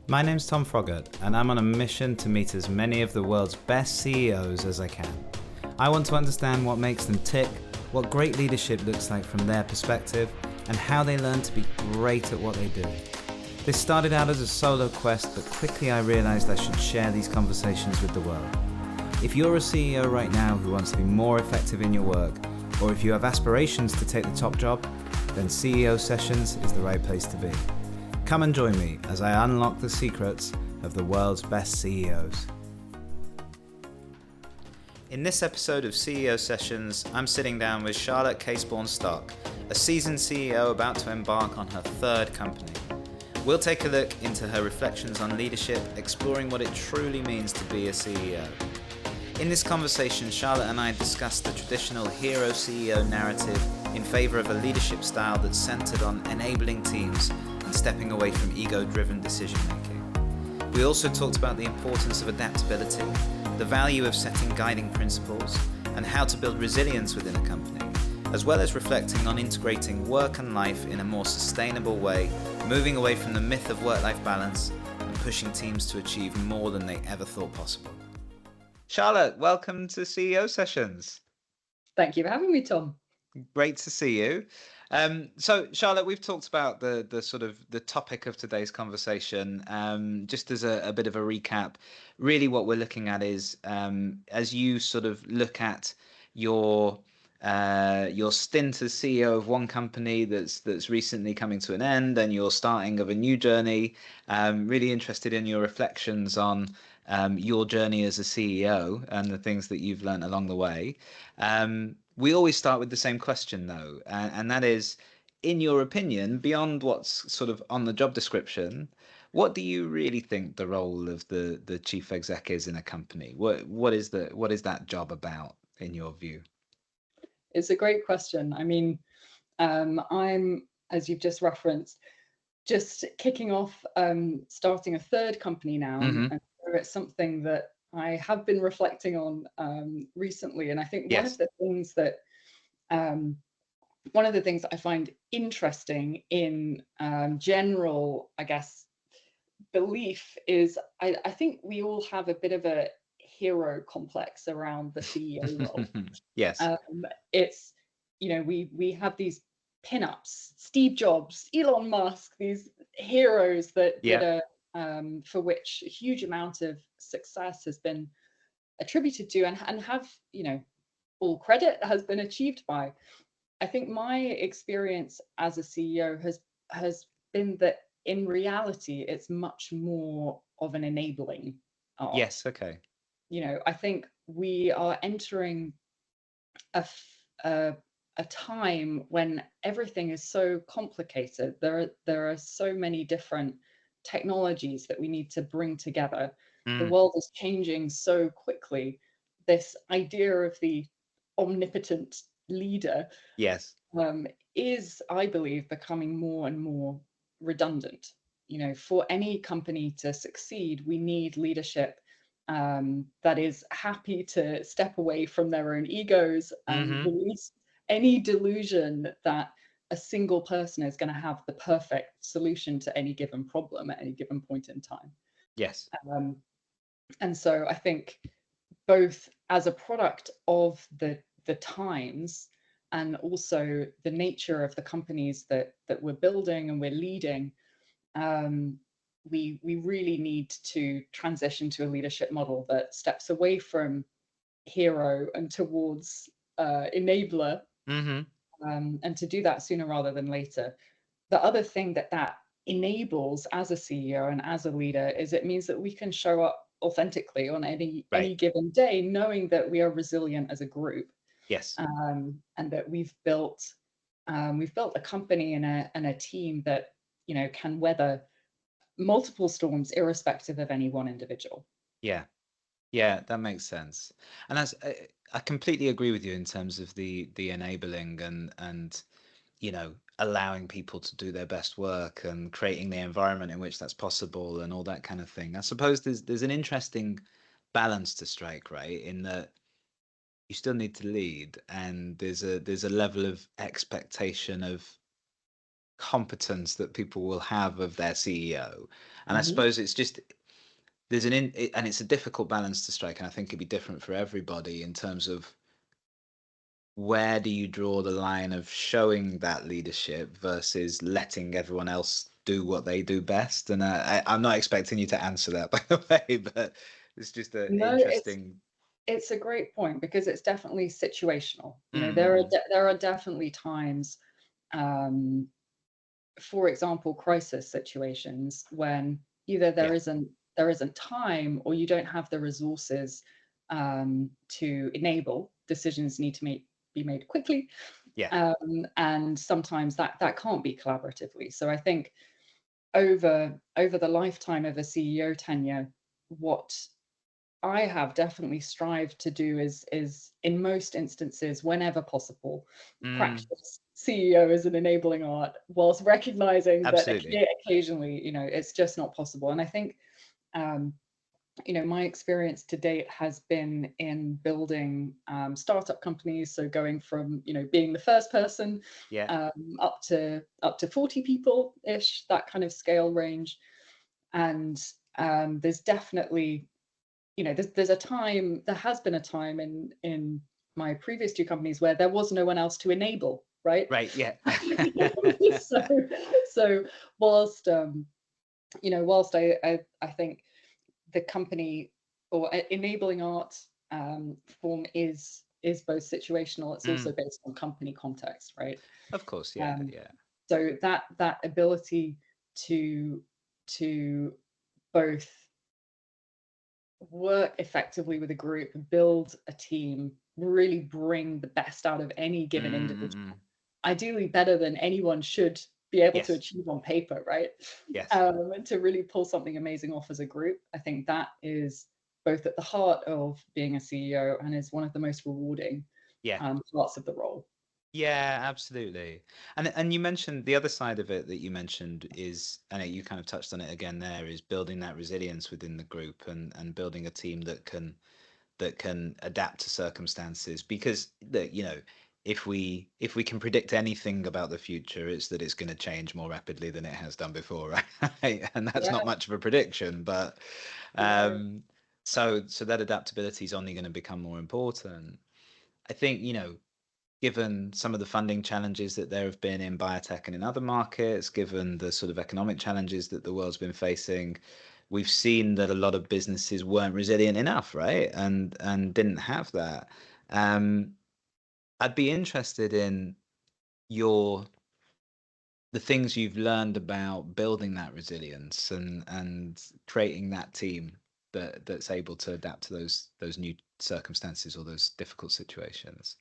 My name's Tom Froggatt, and I'm on a mission to meet as many of the world's best CEOs as I can. I want to understand what makes them tick, what great leadership looks like from their perspective, and how they learn to be great at what they do. This started out as a solo quest, but quickly I realized I should share these conversations with the world. If you're a CEO right now who wants to be more effective in your work, or if you have aspirations to take the top job, then CEO Sessions is the right place to be. Come and join me as I unlock the secrets of the world's best CEOs. In this episode of CEO Sessions, I'm sitting down with Charlotte Casebourne Stock, a seasoned CEO about to embark on her third company. We'll take a look into her reflections on leadership, exploring what it truly means to be a CEO. In this conversation, Charlotte and I discussed the traditional hero CEO narrative in favor of a leadership style that's centered on enabling teams and stepping away from ego-driven decision-making. We also talked about the importance of adaptability, the value of setting guiding principles, and how to build resilience within a company, as well as reflecting on integrating work and life in a more sustainable way, moving away from the myth of work-life balance and pushing teams to achieve more than they ever thought possible. Charlotte, welcome to CEO Sessions. Thank you for having me, Tom. Great to see you. So, Charlotte, we've talked about the sort of the topic of today's conversation. Just as a bit of a recap, really what we're looking at is as you sort of look at your stint as CEO of one company that's recently coming to an end, and your starting of a new journey. Really interested in your reflections on your journey as a CEO and the things that you've learned along the way. We always start with the same question, though, and that is, in your opinion, beyond what's sort of on the job description, what do you really think the role of the chief exec is in a company? What is that job about, in your view? It's a great question. I mean, I'm, as you've just referenced, just kicking off, starting a third company now, Mm-hmm. and so it's something that I have been reflecting on recently. And I think one of Yes. the things that I find interesting in general, I guess, belief is I think we all have a bit of a hero complex around the CEO role. Yes. It's, we have these pinups, Steve Jobs, Elon Musk, these heroes that Yeah. are for which a huge amount of success has been attributed to, and have, all credit has been achieved by. I think my experience as a CEO has been that in reality it's much more of an enabling art. Yes. Okay. I think we are entering a time when everything is so complicated. There are so many different technologies that we need to bring together. The Mm. world is changing so quickly. This idea of the omnipotent leader Yes. is, I believe, becoming more and more redundant. For any company to succeed, we need leadership that is happy to step away from their own egos and Mm-hmm. release any delusion that a single person is going to have the perfect solution to any given problem at any given point in time. Yes. Um, and so I think both as a product of the times, and also the nature of the companies that we're building and we're leading, we really need to transition to a leadership model that steps away from hero and towards enabler, Mm-hmm. and to do that sooner rather than later. The other thing that enables as a CEO and as a leader is it means that we can show up authentically on Right. any given day, knowing that we are resilient as a group, Yes. and that we've built a company and a team that can weather multiple storms irrespective of any one individual. Yeah. Yeah, that makes sense. And I completely agree with you in terms of the enabling and allowing people to do their best work and creating the environment in which that's possible and all that kind of thing. I suppose there's an interesting balance to strike, right? In that you still need to lead, and there's a level of expectation of competence that people will have of their CEO. And I Mhm. suppose it's just and it's a difficult balance to strike, and I think it'd be different for everybody in terms of where do you draw the line of showing that leadership versus letting everyone else do what they do best. And I'm not expecting you to answer that, by the way, but it's just an No, interesting. it's a great point because it's definitely situational. You know, Mm, there are definitely times, um, for example, crisis situations when either yeah, there isn't time or you don't have the resources to enable decisions need to be made quickly, yeah, and sometimes that can't be collaboratively. So I think over the lifetime of a CEO tenure, what I have definitely strived to do is in most instances, whenever possible, mm, practice CEO as an enabling art, whilst recognizing that absolutely. occasionally, you know, it's just not possible. And I think, um, you know, my experience to date has been in building startup companies. So going from, you know, being the first person Yeah. up to 40 people ish, that kind of scale range. And there's definitely, you know, there has been a time in my previous two companies where there was no one else to enable, right? Right. Yeah. so so whilst you know, whilst I think the company or enabling art form is both situational, it's also Mm, based on company context, right? of course. Yeah. um, Yeah. so that ability to to both work effectively with a group, build a team, really bring the best out of any given Mm, mm, individual, mm. ideally better than anyone should be able to Yes. achieve on paper, right? Yes. And to really pull something amazing off as a group, I think that is both at the heart of being a CEO and is one of the most rewarding Yeah. parts of the role. Yeah, absolutely. And you mentioned the other side of it that you mentioned is, and you kind of touched on it again there, is building that resilience within the group and building a team that can adapt to circumstances. Because you know, if we can predict anything about the future, it's that it's going to change more rapidly than it has done before, right? And that's Yeah, not much of a prediction, but no, um, so that adaptability is only going to become more important. I think, given some of the funding challenges that there have been in biotech and in other markets, given the sort of economic challenges that the world's been facing, we've seen that a lot of businesses weren't resilient enough, right? And didn't have that. Um, I'd be interested in your the things you've learned about building that resilience and creating that team that's able to adapt to those new circumstances or those difficult situations.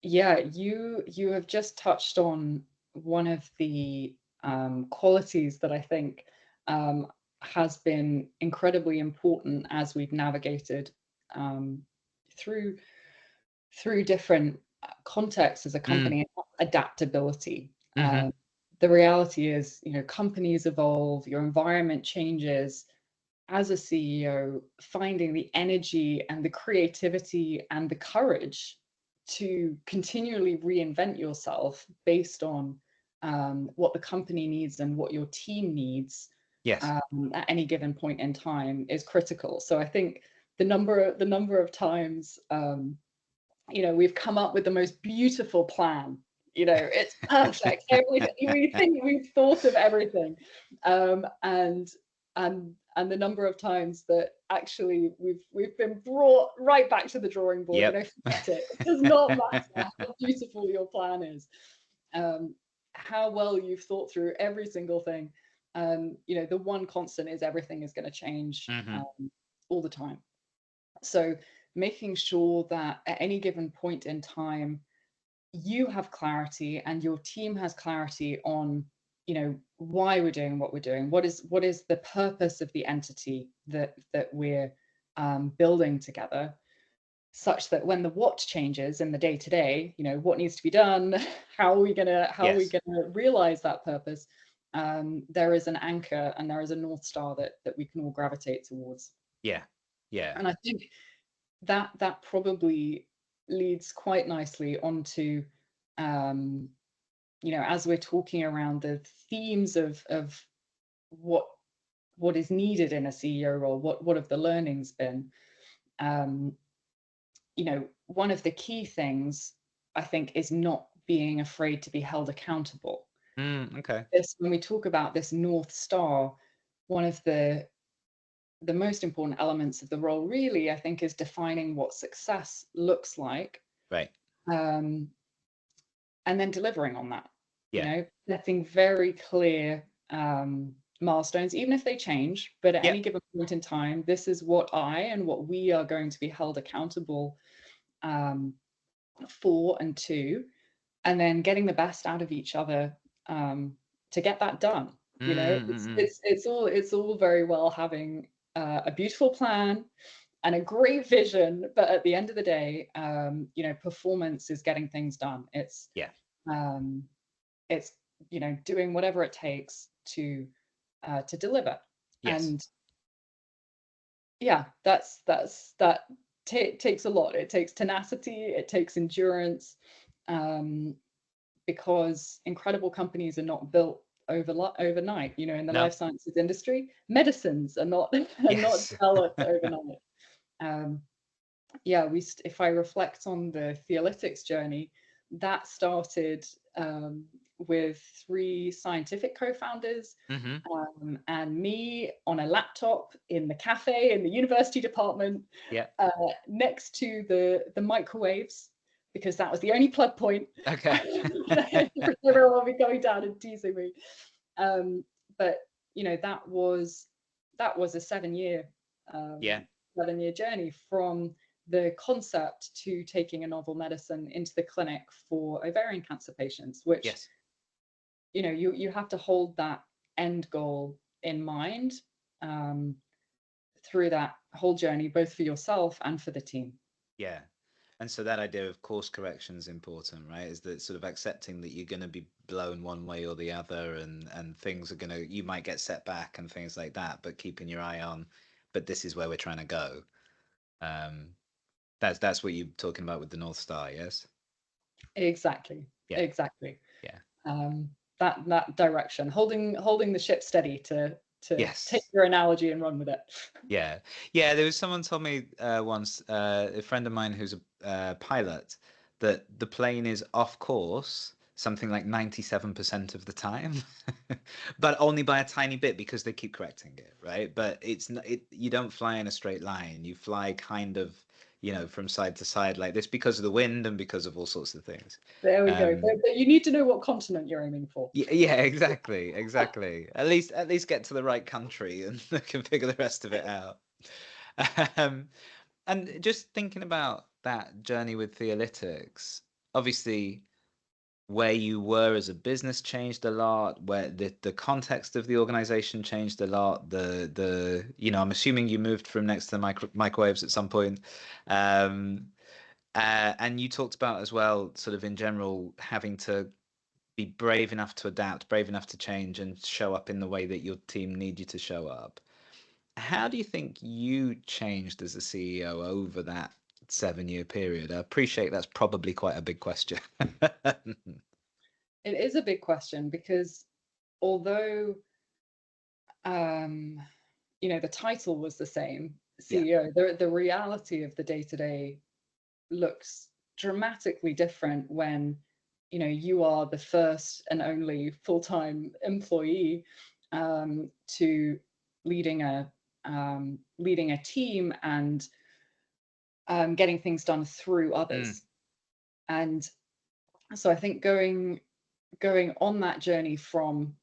yeah, you have just touched on one of the qualities that I think um, has been incredibly important as we've navigated um, through different contexts as a Mm. company. Adaptability. Hmm. The reality is, you know, companies evolve, your environment changes. As a CEO, finding the energy and the creativity and the courage to continually reinvent yourself based on what the company needs and what your team needs Yes. at any given point in time is critical. So I think the number of times you know, we've come up with the most beautiful plan. You know, it's perfect. Everything we think we've thought of everything, and and the number of times that actually we've been brought right back to the drawing board. You Yep. know, forget it. It does not matter how beautiful your plan is, um, how well you've thought through every single thing. You know, the one constant is everything is going to change Hmm. all the time. So making sure that at any given point in time, you have clarity and your team has clarity on, you know, why we're doing what we're doing. What is the purpose of the entity that we're building together, such that when the what changes in the day to day, you know, what needs to be done, how are we Yes. gonna realize that purpose? There is an anchor and there is a north star that we can all gravitate towards. Yeah. Yeah. And I think that probably leads quite nicely onto um, as we're talking around the themes of what is needed in a CEO role, what have the learnings been? One of the key things I think is not being afraid to be held accountable. Okay. When we talk about this North Star, one of the most important elements of the role really, I think, is defining what success looks like. Right. And then delivering on that. Yeah. Setting very clear milestones, even if they change, but at any given point in time, this is what we are going to be held accountable for and to, and then getting the best out of each other to get that done. It's all very well having a beautiful plan and a great vision, but at the end of the day, performance is getting things done. It's doing whatever it takes to deliver. Yes. And that takes a lot. It takes tenacity, it takes endurance, because incredible companies are not built overnight. In the life sciences industry, medicines are not not developed overnight. If I reflect on the Theolytics journey, that started with 3 scientific co-founders and me on a laptop in the cafe in the university department, next to the microwaves, because that was the only plug point. Okay. Everyone will be going down and teasing me. But that was a 7-year 7-year journey from the concept to taking a novel medicine into the clinic for ovarian cancer patients, which you have to hold that end goal in mind through that whole journey, both for yourself and for the team. Yeah. And so that idea of course correction is important, right? Is that sort of accepting that you're going to be blown one way or the other, and things are you might get set back and things like that, but keeping your eye on, but this is where we're trying to go. That's what you're talking about with the North Star, yes? Exactly. Yeah. Exactly. Yeah. That direction, holding the ship steady to take your analogy and run with it. Yeah. There was someone told me once, a friend of mine who's a pilot, that the plane is off course something like 97% of the time, but only by a tiny bit because they keep correcting it, right? But you don't fly in a straight line. You fly kind of, from side to side like this because of the wind and because of all sorts of things. There we go. But you need to know what continent you're aiming for. Yeah, exactly. At least get to the right country and can figure the rest of it out. And just thinking about that journey with Theolytics, obviously where you were as a business changed a lot, where the context of the organization changed a lot. I'm assuming you moved from next to the microwaves at some point. And you talked about as well, sort of in general, having to be brave enough to adapt, brave enough to change and show up in the way that your team need you to show up. How do you think you changed as a CEO over that 7-year period? I appreciate that's probably quite a big question. It is a big question because although the title was the same, CEO, the reality of the day-to-day looks dramatically different when you are the first and only full-time employee to leading a team and getting things done through others. And so I think going on that journey from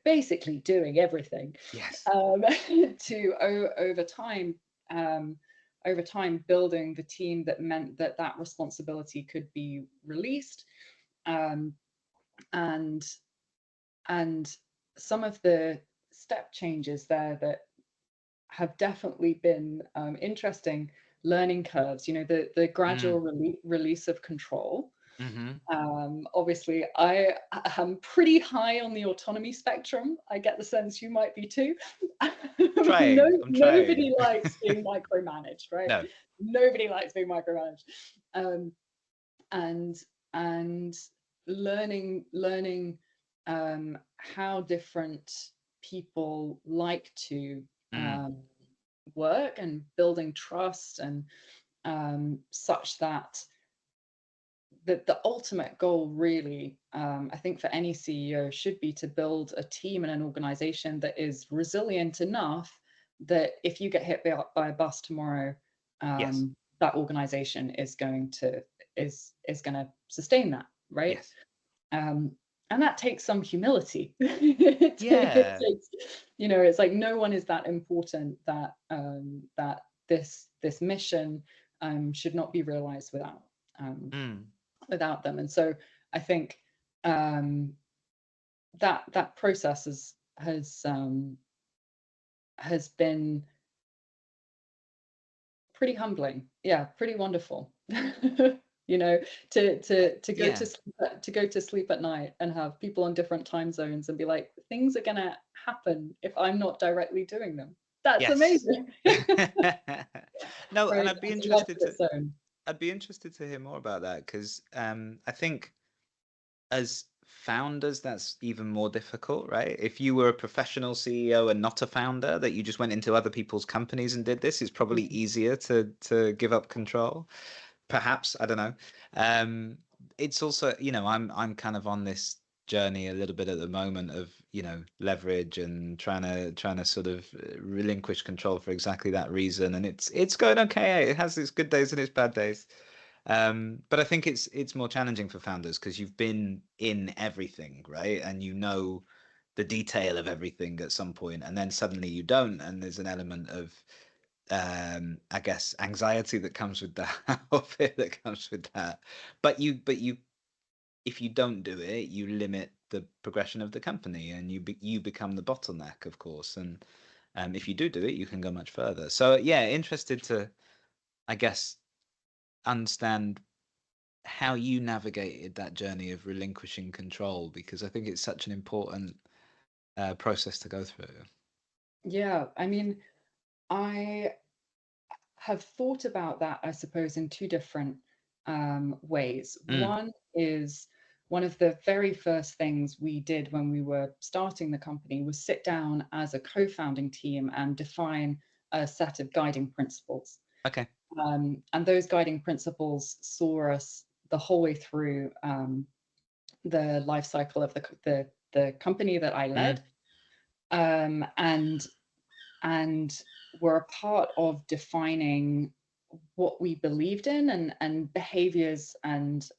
basically doing everything to over time building the team that meant that responsibility could be released, and some of the step changes there that have definitely been interesting learning curves. The gradual release of control. Obviously, I am pretty high on the autonomy spectrum. I get the sense you might be too. Nobody likes being micromanaged, right? No. Nobody likes being micromanaged. And learning how different people like to Mm. work, and building trust, and such that the ultimate goal really, I think, for any CEO should be to build a team and an organization that is resilient enough that if you get hit by a bus tomorrow, Yes. that organization is going to sustain that, right? Yes. um, and that takes some humility. It Yeah. takes, it's like no one is that important that that this mission should not be realized um, Mm. without them. And so I think um, that process has been pretty humbling. Yeah, pretty wonderful. you know, to go Yeah. to sleep to go to sleep at night and have people on different time zones and be like, things are gonna happen if I'm not directly doing them. That's Yes. amazing. No, and Right. I'd be That's a life interested of its own. to hear more about that, because I think as founders, that's even more difficult, right? If you were a professional CEO and not a founder, that you just went into other people's companies and did this, it's probably Mhm. easier to give up control. Perhaps, I don't know. It's also, I'm kind of on this journey a little bit at the moment of, leverage and trying to sort of relinquish control for exactly that reason. And it's going okay. It has its good days and its bad days. But I think it's more challenging for founders because you've been in everything, right? And you know the detail of everything at some point, and then suddenly you don't, and there's an element of I guess anxiety that comes with that, or fear that comes with that. But you if you don't do it, you limit the progression of the company, and you become the bottleneck, of course. And if you do it, you can go much further. So yeah, interested to, I guess, understand how you navigated that journey of relinquishing control, because I think it's such an important process to go through. Yeah, I mean, I have thought about that, I suppose, in two different ways. Mm, One is, one of the very first things we did when we were starting the company was sit down as a co-founding team and define a set of guiding principles. okay. And those guiding principles saw us the whole way through the life cycle of the company that I led. Mm, And were a part of defining what we believed in, and behaviors, and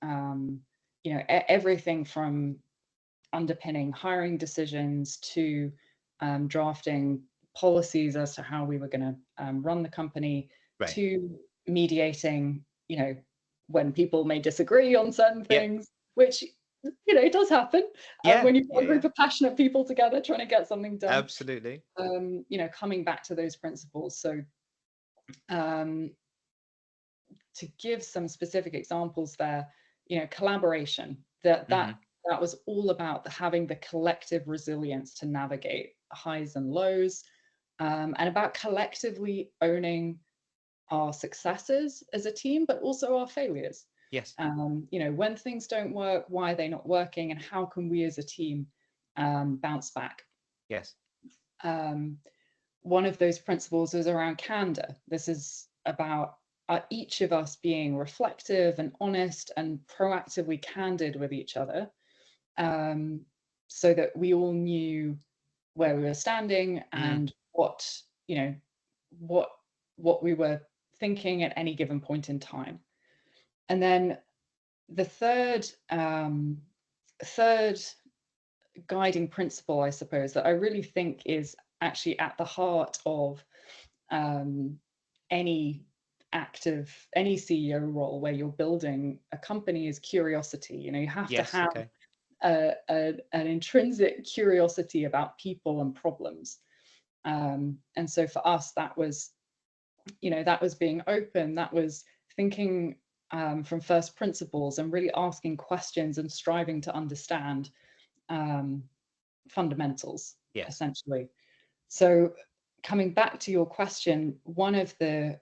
everything from underpinning hiring decisions to drafting policies as to how we were going to run the company, right. to mediating, when people may disagree on certain Yep. things, which it does happen Yeah. when you've got Yeah. a Yeah. group of passionate people together trying to get something done. Absolutely. Coming back to those principles. So um, to give some specific examples there, collaboration, that Hmm. that that was all about having the collective resilience to navigate highs and lows, and about collectively owning our successes as a team, but also our failures. Yes. When things don't work, why are they not working, and how can we as a team bounce back? Yes. Um, One of those principles is around candor. This is about each of us being reflective and honest and proactively candid with each other, um, so that we all knew where we were standing, Mm, and what what we were thinking at any given point in time. And then the third guiding principle, I suppose, that I really think is actually at the heart of um, any any CEO role where you're building a company, is curiosity. You have to yes. have Okay. an intrinsic curiosity about people and problems. And so for us, that was being open, that was thinking from first principles, and really asking questions and striving to understand um, fundamentals, Yes. essentially. So coming back to your question, one of the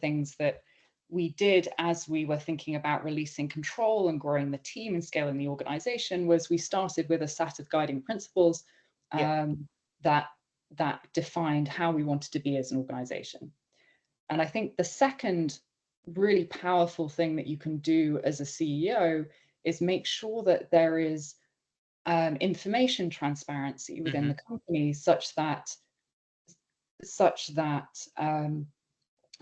things that we did, as we were thinking about releasing control and growing the team and scaling the organization, was we started with a set of guiding principles that defined how we wanted to be as an organization. And I think the second really powerful thing that you can do as a CEO is make sure that there is information transparency within the company, such that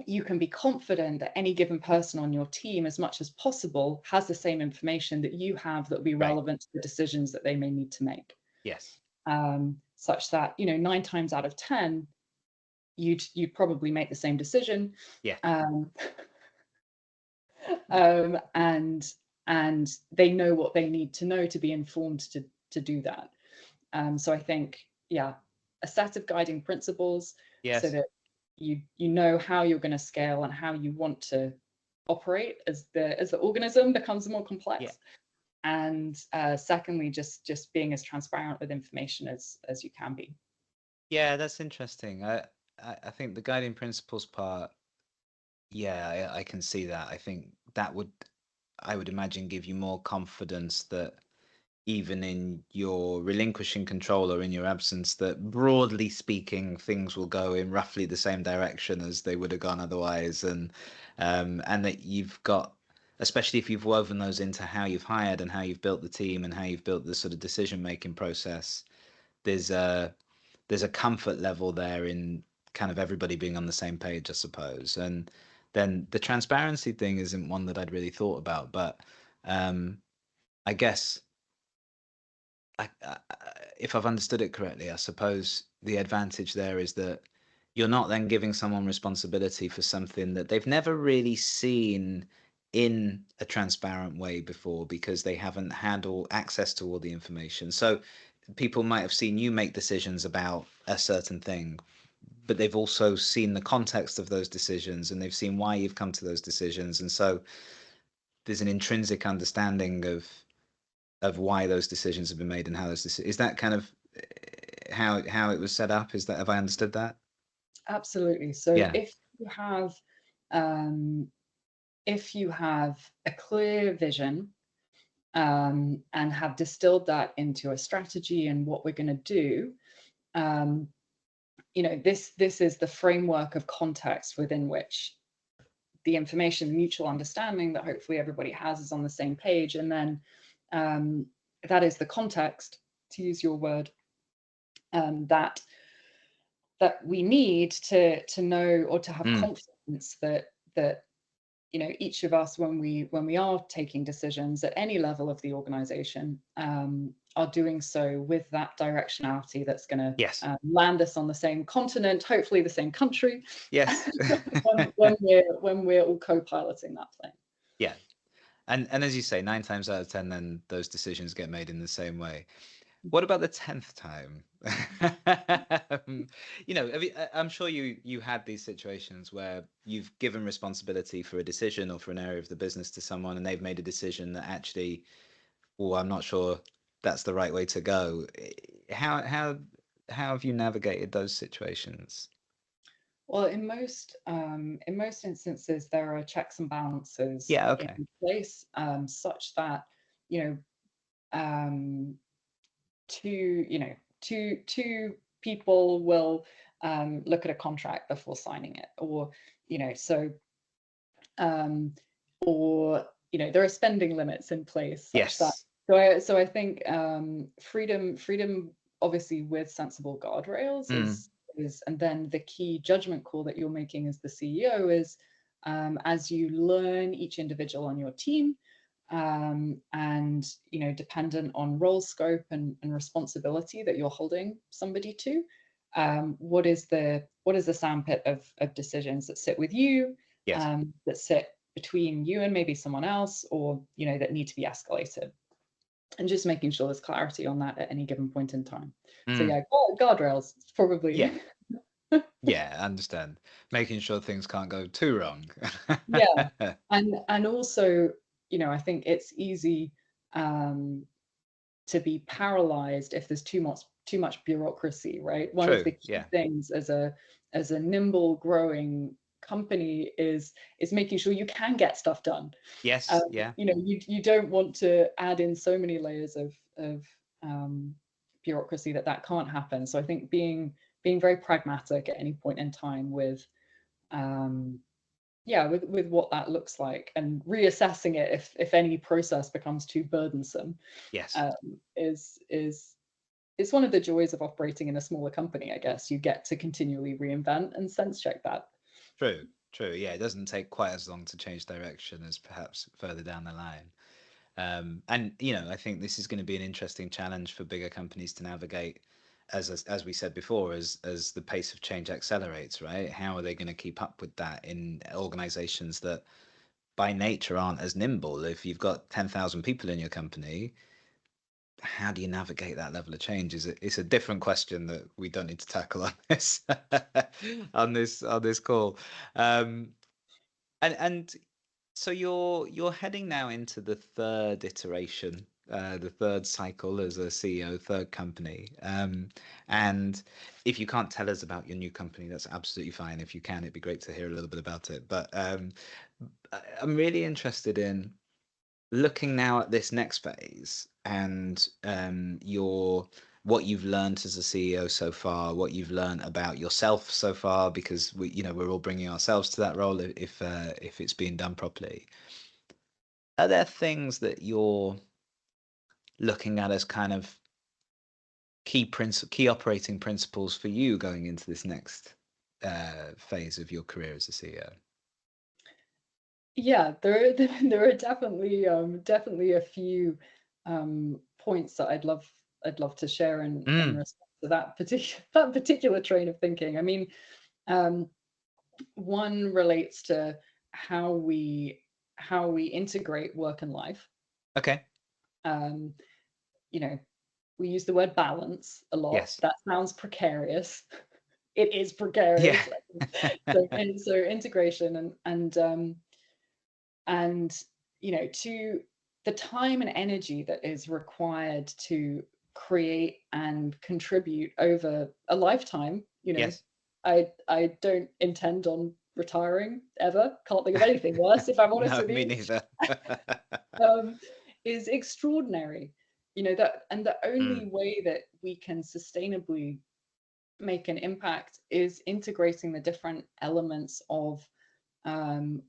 you can be confident that any given person on your team, as much as possible, has the same information that you have that will be relevant to the decisions that they may need to make. Yes. Such that, 9 times out of 10, you'd probably make the same decision. Yeah. And they know what they need to know to be informed to do that. So I think, a set of guiding principles, so that you know how you're going to scale and how you want to operate as the organism becomes more complex. And secondly, just being as transparent with information as you can be. Yeah, that's interesting. I think the guiding principles part, I can see that. I think that I would imagine, give you more confidence that even in your relinquishing control or in your absence, that broadly speaking, things will go in roughly the same direction as they would have gone otherwise. And that you've got, especially if you've woven those into how you've hired and how you've built the team and how you've built the sort of decision-making process, there's a comfort level there in kind of everybody being on the same page, I suppose. And then the transparency thing isn't one that I'd really thought about, but I guess if I've understood it correctly, I suppose the advantage there is that you're not then giving someone responsibility for something that they've never really seen in a transparent way before, because they haven't had all access to all the information. So people might have seen you make decisions about a certain thing, but they've also seen the context of those decisions and they've seen why you've come to those decisions. And so there's an intrinsic understanding of why those decisions have been made and how those decisions, is that kind of how it was set up? Is that, have I understood that? Absolutely. So if you have a clear vision and have distilled that into a strategy and what we're going to do, this is the framework of context within which the information, the mutual understanding that hopefully everybody has, is on the same page. And then that is the context, to use your word, that we need to know or to have confidence that each of us, when we are taking decisions at any level of the organization, are doing so with that directionality that's going to land us on the same continent, hopefully the same country. Yes. when we're all co-piloting that plane. Yeah. And as you say, 9 times out of 10, then those decisions get made in the same way. What about the 10th time? I'm sure you had these situations where you've given responsibility for a decision or for an area of the business to someone, and they've made a decision that actually, I'm not sure that's the right way to go. How have you navigated those situations? Well, in most instances, there are checks and balances in place, such that two people will look at a contract before signing it, or there are spending limits in place such that. So I think freedom, obviously with sensible guardrails, is, and then the key judgment call that you're making as the CEO is, as you learn each individual on your team, and dependent on role scope and responsibility that you're holding somebody to, what is the sandpit of decisions that sit with you, that sit between you and maybe someone else, or that need to be escalated, and just making sure there's clarity on that at any given point in time. So guardrails probably. I understand. Making sure things can't go too wrong. And also, I think it's easy to be paralyzed if there's too much bureaucracy, right? One of the key things as a nimble growing company is making sure you can get stuff done. Yes. Yeah. You know, you don't want to add in so many layers of bureaucracy that can't happen. So I think being very pragmatic at any point in time with with what that looks like, and reassessing it if any process becomes too burdensome, Yes. is it's one of the joys of operating in a smaller company. I guess you get to continually reinvent and sense check that. True. True. Yeah. It doesn't take quite as long to change direction as perhaps further down the line. And I think this is going to be an interesting challenge for bigger companies to navigate, as we said before, as the pace of change accelerates, right? How are they going to keep up with that in organizations that by nature aren't as nimble? If you've got 10,000 people in your company, how do you navigate that level of change? It's a different question that we don't need to tackle on this on this call. Um, and so you're heading now into the third iteration, the third cycle as a CEO, third company. And if you can't tell us about your new company, that's absolutely fine. If you can, it'd be great to hear a little bit about it. But I'm really interested in looking now at this next phase and your what you've learned as a CEO so far, what you've learned about yourself so far, because we're all bringing ourselves to that role if it's being done properly. Are there things that you're looking at as kind of key operating principles for you going into this next phase of your career as a CEO? Yeah, there are definitely a few points that I'd love to share in Mm, response to that particular train of thinking. I mean, one relates to how we integrate work and life. okay. Um, you know, we use the word balance a lot. Yes. That sounds precarious. It is Yeah. precarious. So integration and to the time and energy that is required to create and contribute over a lifetime. Yes. I don't intend on retiring ever. Can't think of anything worse, if I'm honest No, with me you. neither. Is extraordinary. And the only Mm, way that we can sustainably make an impact is integrating the different elements of our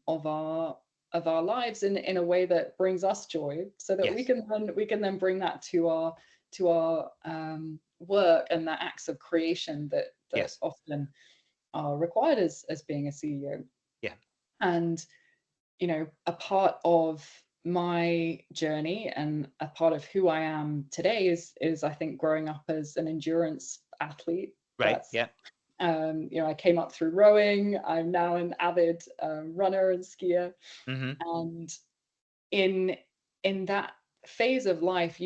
lives in a way that brings us joy, so that yes. we can then bring that to our work, and the acts of creation that Yes. often are required as being a CEO. Yeah. And a part of my journey and a part of who I am today is I think growing up as an endurance athlete. Right. That's Yeah. I came up through rowing. I'm now an avid runner and skier. Hmm. And in that phase of life,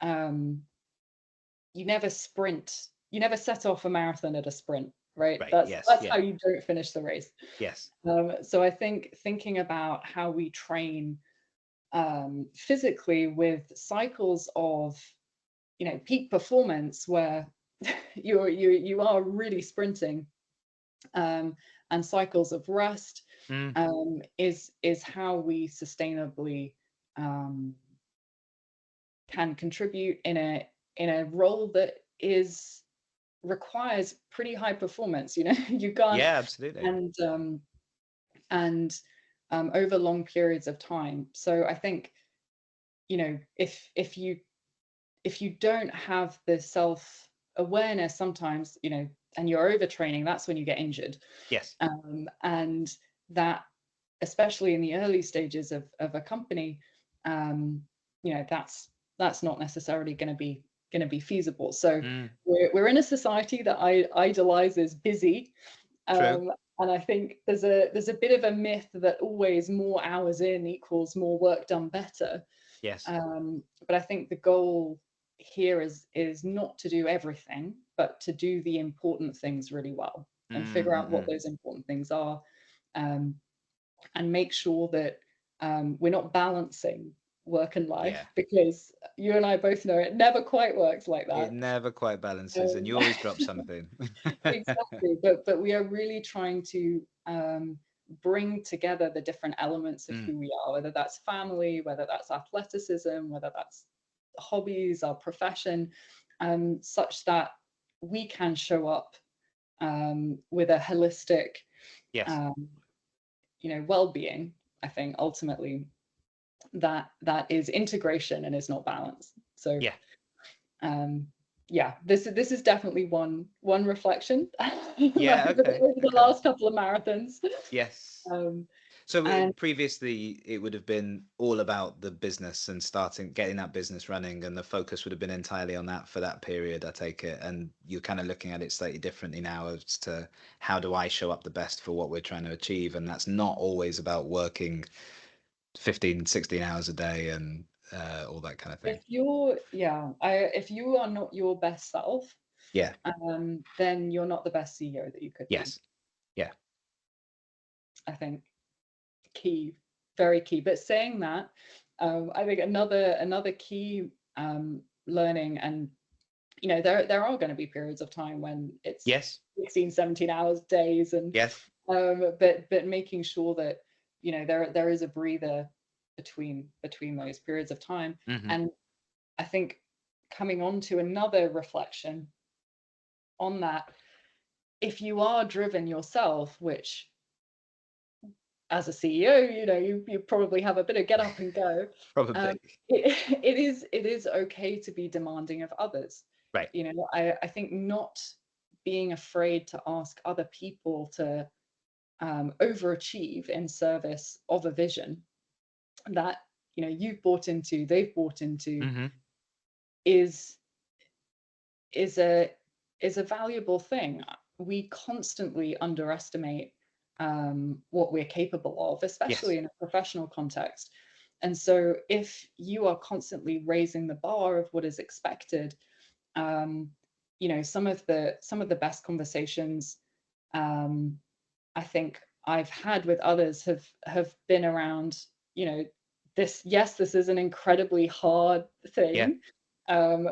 um, you never sprint. You never set off a marathon at a sprint, right? Right. That's Yes. how Yeah. you don't finish the race. Yes. So I think thinking about how we train physically with cycles of peak performance, where you are really sprinting, and cycles of rest, Mm, is how we sustainably um, can contribute in a role that requires pretty high performance. You can't, yeah. Absolutely. and and over long periods of time. So I think if you don't have the self awareness sometimes, and you're overtraining, that's when you get injured. Yes. And that, especially in the early stages of a company, um, that's not necessarily going to be feasible. So Mm, we're in a society that idolizes busy, true. and I think there's a bit of a myth that always more hours in equals more work done better. Yes. But I think the goal here is not to do everything, but to do the important things really well, and figure out what Mm-mm-mm. those important things are, um, and make sure that we're not balancing work and life, Yeah. because you and I both know it never quite works like It that. never quite balances, and you always drop something. Exactly, but we are really trying to bring together the different elements of Mm, who we are, whether that's family, whether that's athleticism, whether that's hobbies, our profession, such that we can show up with a holistic, yes. um, well-being. I think ultimately that is integration and is not balance. So Yeah. um, yeah, this is definitely one reflection Yeah. over Okay. the Okay. last couple of marathons. Yes. Um, So and previously, it would have been all about the business and getting that business running, and the focus would have been entirely on that for that period, I take it. And you're kind of looking at it slightly differently now as to how do I show up the best for what we're trying to achieve. And that's not always about working 15, 16 hours a day and all that kind of thing. if you are not your best self, Yeah. then you're not the best CEO that you could be. Yes. Yeah. I think key, very key. But saying that, I think another key learning, and there are going to be periods of time when it's Yes. 16, 17 hours days, and Yes. but making sure that there is a breather between those periods of time. Hmm. And I think coming on to another reflection on that, if you are driven yourself, which as a CEO, you probably have a bit of get up and go. Probably. It is okay to be demanding of others. Right. I think not being afraid to ask other people to overachieve in service of a vision that you've bought into, they've bought into, Hmm. is is a is a valuable thing. We constantly underestimate what we're capable of, Yes. especially in a professional context. And so, if you are constantly raising the bar of what is expected, um, some of the best conversations I think I've had with others have been around, you know, this. Yes, this is an incredibly hard Yeah. thing.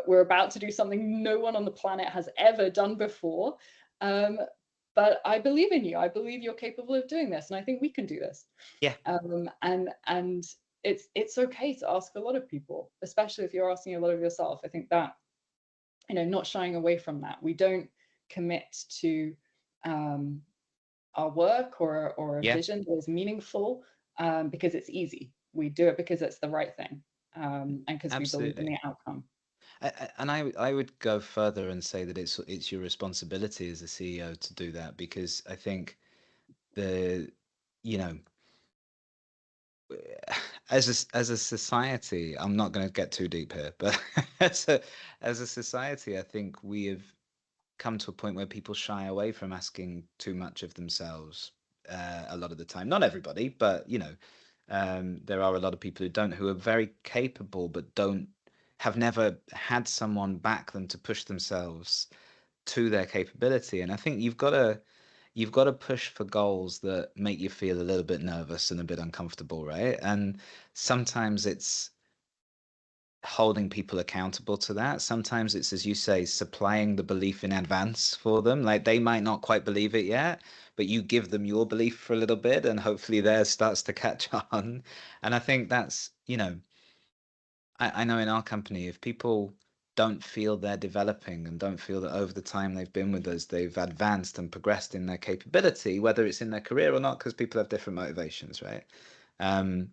We're about to do something no one on the planet has ever done before. Um, but I believe in you. I believe you're capable of doing this, and I think we can do this. Yeah. And it's okay to ask a lot of people, especially if you're asking a lot of yourself. I think that not shying away from that. We don't commit to um, our work or a Yeah. vision that is meaningful because it's easy. We do it because it's the right thing, and because we believe in Absolutely. the outcome. And I would go further and say that it's your responsibility as a CEO to do that, because I think the you know as a society, I'm not going to get too deep here, but as a society, I think we have come to a point where people shy away from asking too much of themselves a lot of the time. Not everybody, but there are a lot of people who are very capable, but don't have never had someone back them to push themselves to their capability. And I think you've got to push for goals that make you feel a little bit nervous and a bit uncomfortable, right? And sometimes it's holding people accountable to that. Sometimes it's, as you say, supplying the belief in advance for them. Like, they might not quite believe it yet, but you give them your belief for a little bit, and hopefully theirs starts to catch on. And I think that's, I know in our company, if people don't feel they're developing and don't feel that over the time they've been with us, they've advanced and progressed in their capability, whether it's in their career or not, because people have different motivations, right? Um,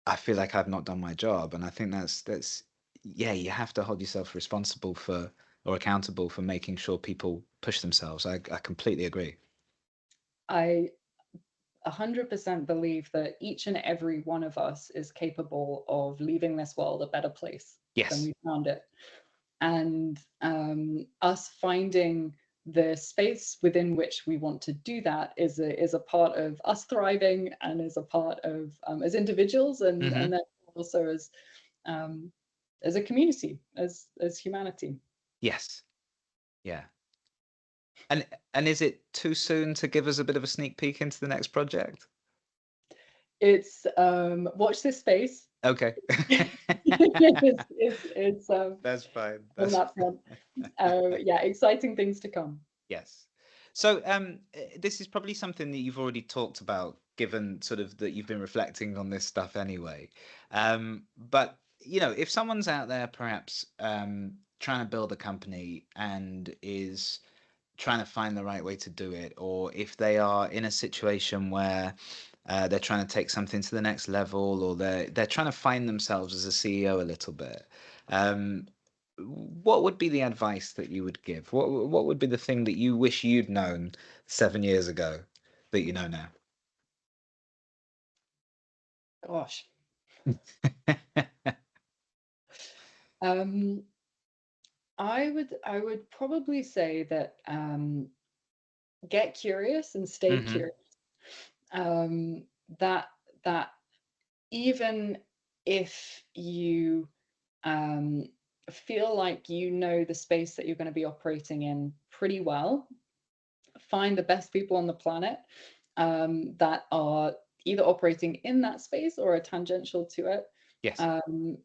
I feel like I've not done my job, and I think that's yeah, you have to hold yourself responsible for or accountable for making sure people push themselves. I completely agree. I 100% believe that each and every one of us is capable of leaving this world a better place than Yes. we found it. And us finding the space within which we want to do that is a part of us thriving, and is a part of as individuals, and Hmm. then also um, as a community, as humanity. Yes. Yeah. And is it too soon to give us a bit of a sneak peek into the next project? It's watch this space. Okay. It's That's fine. on That's that front. Yeah, exciting things to come. yes. So this is probably something that you've already talked about, given sort of that you've been reflecting on this stuff anyway. But if someone's out there perhaps trying to build a company and is trying to find the right way to do it, or if they are in a situation where they're trying to take something to the next level, or they're trying to find themselves as a CEO a little bit. Um, what would be the advice that you would give? What would be the thing that you wish you'd known 7 years ago that you know now? Gosh. Um, I would probably say that get curious and stay Hmm. curious. Um, that that even if you um, feel like you know the space that you're going to be operating in pretty well, find the best people on the planet that are either operating in that space or are tangential to it, Yes. um,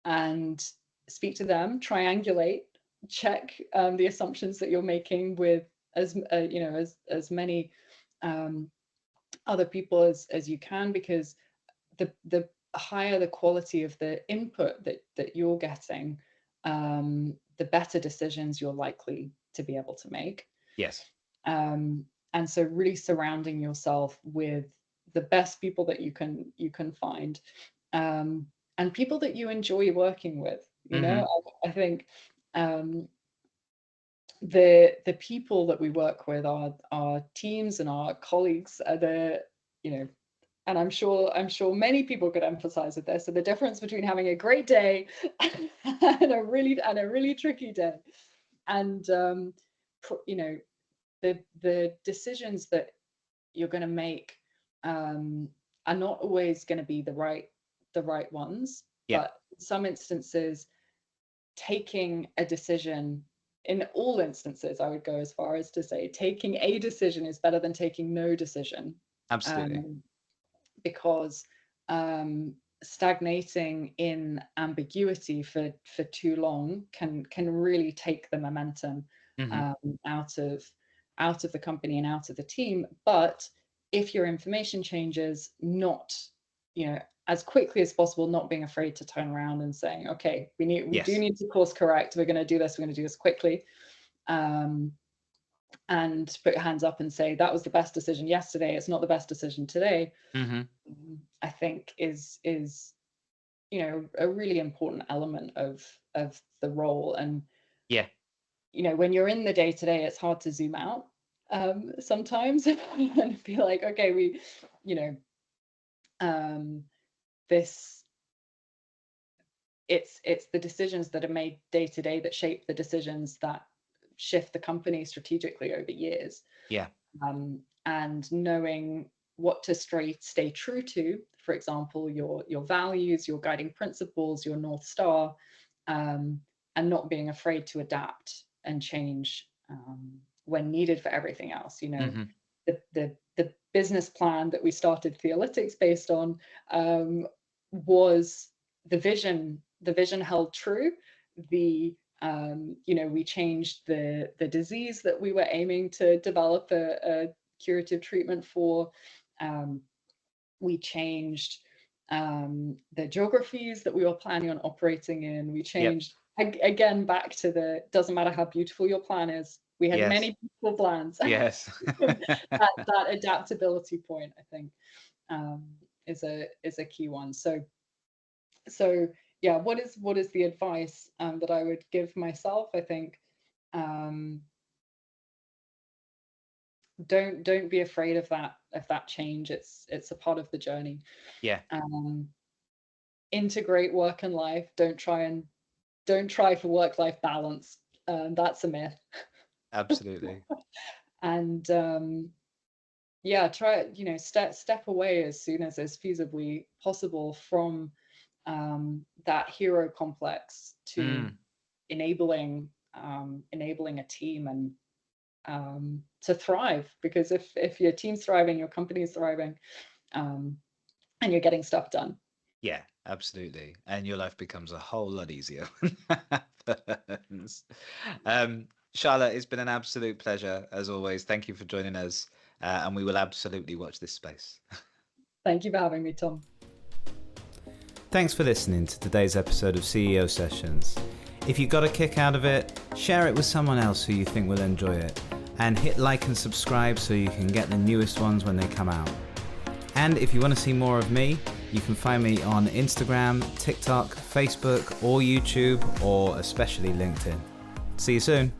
and speak to them, triangulate, check the assumptions that you're making with as many um, other people as you can, because the higher the quality of the input that you're getting, the better decisions you're likely to be able to make. Yes. And so really surrounding yourself with the best people that you can find, and people that you enjoy working with. Hmm. I think um, the people that we work with, our teams and our colleagues, are you know and I'm sure many people could emphasize with this. So the difference between having a great day and a really tricky day, and the decisions that you're going to make um, are not always going to be the right ones. Yeah. But in some instances, taking a decision, in all instances, I would go as far as to say taking a decision is better than taking no decision. Absolutely. Um, because stagnating in ambiguity for too long can really take the momentum Hmm. um, out of the company and out of the team. But if your information changes, not as quickly as possible, not being afraid to turn around and saying, okay, we do Yes. need to course correct. We're going to do this. We're going to do this quickly. Um, and put your hands up and say that was the best decision yesterday. It's not the best decision today. Hmm. I think is a really important element of the role. And Yeah. when you're in the day to day, it's hard to zoom out sometimes and be like, okay, you know um, this it's the decisions that are made day to day that shape the decisions that shift the company strategically over years. Yeah. And knowing what to stay true to, for example, your values, your guiding principles, your North Star, um, and not being afraid to adapt and change when needed for everything else. Hmm. The business plan that we started Theolytics based on was the vision held true. We changed the disease that we were aiming to develop a curative treatment for. Um, we changed the geographies that we were planning on operating in. We Yep. changed again back to the doesn't matter how beautiful your plan is. We had Yes. many beautiful plans. Yes. that adaptability point, I think, um, is a key one. So yeah, what is the advice that I would give myself? I think um, don't be afraid of that change. It's a part of the journey. Yeah. Um, Integrate work and life. Don't try for work-life balance. That's a myth. Absolutely. And yeah, try step away as soon as is feasibly possible from that hero complex to Mm. enabling a team and to thrive. Because if your team's thriving, your company's thriving. Um, and you're getting stuff done. Yeah, absolutely. And your life becomes a whole lot easier when that happens. Charlotte, it's been an absolute pleasure as always. Thank you for joining us. And we will absolutely watch this space. Thank you for having me, Tom. Thanks for listening to today's episode of CEO Sessions. If you got a kick out of it, share it with someone else who you think will enjoy it. And hit like and subscribe so you can get the newest ones when they come out. And if you want to see more of me, you can find me on Instagram, TikTok, Facebook, or YouTube, or especially LinkedIn. See you soon.